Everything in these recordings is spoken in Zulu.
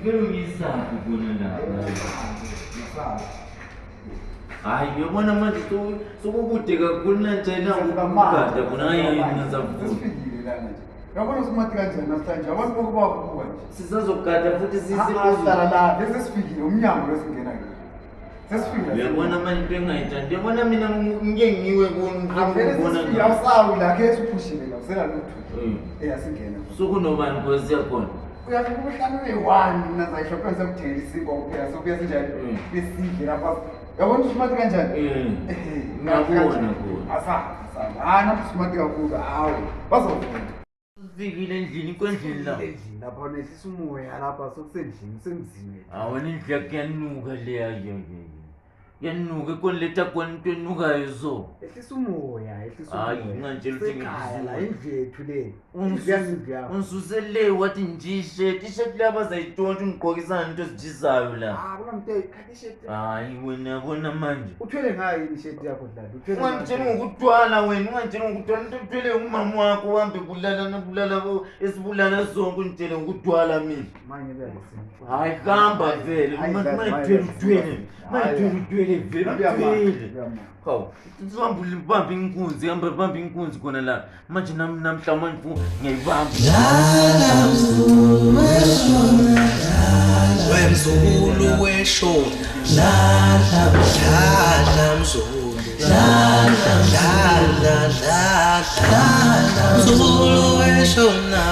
Ngikelungisa ukubona la. Hayi ngiyabona manje sokukude kakhulu nanjena ukugada kuna yini zavuka la nje. Yabona sokumathi kanjani namhlanje abantu bokuba kubuka nje. Sizazogada futhi sisala la bese sifikile umnyango lesingena ke. Sesifikile. Uyabona manje into engayithandi. Yabona mina ngike ngiwe kubona nje. Yasawu la ke esiphushile la usela lutho. Eyasingena. Sokunobani Nkosi yakhona. Uyafika ubuhlanu we1 nazayihlopheza ukuthengela isiko kuphela sokuya sinjani besidle lapha. Yabona usimathi kanjani? Ngabona asaba. Nathi simathi kakhulu hawo. Bazofuna. Sifikile endlini ikwendlini la. Lapha nehlisa umoya lapha sokusendlini semzini. Awona indlu kuyanuka leya nje. Yanuka konletha konto enukayo so. Ehlisa umoya. Hayi ngantshela ukuthi ngizizwa la indlu yethu le. Unsusele wathi njishe t-shirt laba zayitshontsha ungqokisana into ezijisayo la. Kulamntu i-shirt. Hayi wena bona manje. Uthwele ngayo i-shirt yakho Dlala. Ungangitshela ngokutwala wena, ungangitshela ngokutwala into uthwele umama wakho uhambe bulala esibulala zonke ungitshele ngokutwala mina. Manje beyalisini. Hayi hamba vele, mayithwele vele. Hawu, sihamba inkunzi, hamba inkunzi khona la. Manje namhla manje ngiyayibamba. Wemzukulu weshona mzukulu mzukulu weshona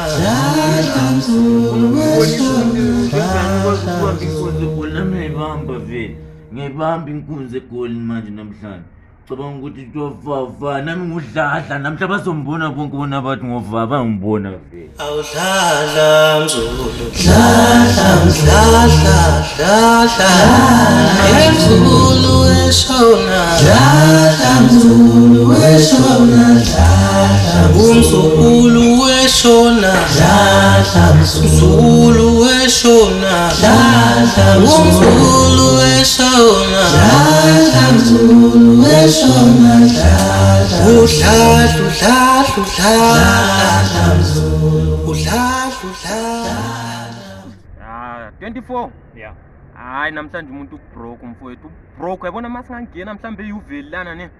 ngiyayibamba inkunzi egoli manje namhlanje. Cabanga ukuthi tofava nami ngudladla namhla bazombona bonke bona bathi ngova bangibona vele. Awudladla mzukulu mzukulu weshona umzukulu weshona mzukulu weshona umzukulu weshona udladla 24 yeah. Hayi namhlanje umuntu ubroke mfowethu ubroke yabona masingangena mhlambe yuvelana ne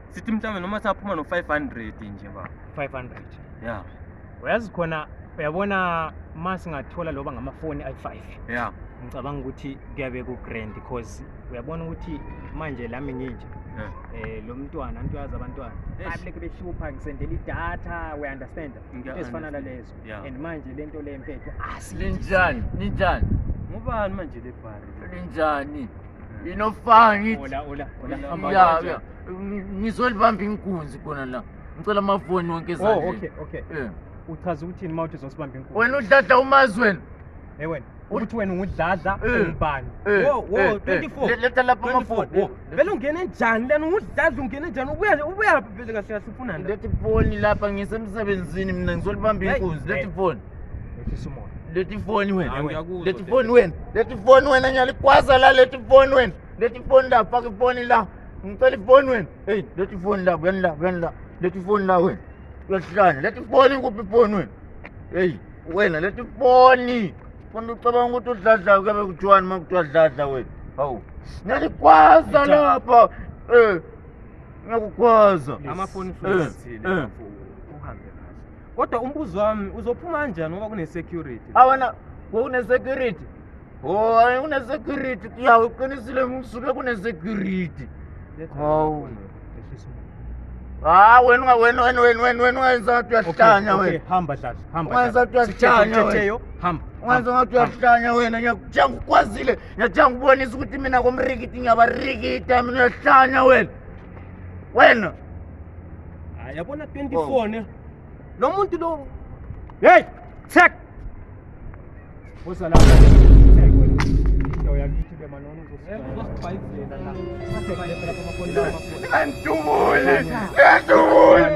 sithi mhlambe noma saphuma no 500 nje ba 500 yeah. Uyazi khona uyabona masingathola loba ngamafoni i5 yeah. Ngicabanga ukuthi kuyabe ku grand because uyabona ukuthi manje lami nginje lo mntwana uyazi abantwana bableke beshupha ngisendela idatha we understand esifana lezo and manje lento le mfethu Ninjani ngubani manje le bhari ninjani inofani ola ngizolibamba inkunzi khona la ngicela amafoni wonke ezandleni. Okay uchaza ukuthi ni mawuthi uzosibamba inkunzi wena udladla umazi wena wena ukuthi wena ungudladla umbani 24 letha lapha amafoni vele ungene njani lana ungudladla ungene njani ubuya vele kahle sifuna lethi phone lapha ngisemsebenzini mina ngizolibamba inkunzi lethi phone lethi phone wena ngiyalikwaza la lethi phone wena lethi phone la faka iphone la ngicela iphone wena hey lethi phone la wena lethi phone la wena uyahlanya lethi phone kuphi iphone wena hey wena lethi phone Kwanda ucabanga ukuthi udladla kuyabe kuthiwani makuthiwa dladla wena. Hawu. Ngiyalikwaza lapha. Ngiyakukwaza. Amafoni futhi uhambe kahle. Kodwa umbuzo wami uzophuma kanjani ngoba kune security? Awona kune security. Oh, hayi kune security. Yawe uqinisile ngisuke kune security. Hawu. Wena ungenza ukuthi uyahlanya wena. Okay, hamba dladla, hamba. Ungenza ukuthi uyahlanya wena. Hamba. Ungenza ukuthi uyahlanya wena, ngiyakujanga ukwazile. Ngiyajanga ubonisa ukuthi mina komrikiti ngiyabarikita, mina uyahlanya wena. Wena. Yabona 24 ne. Lo muntu lo. Hey, check. Usala. Yakithi ke manono uzosibhayizela la. Asebale phela amafoni la amafoni. Ngantubule. Ngantubule.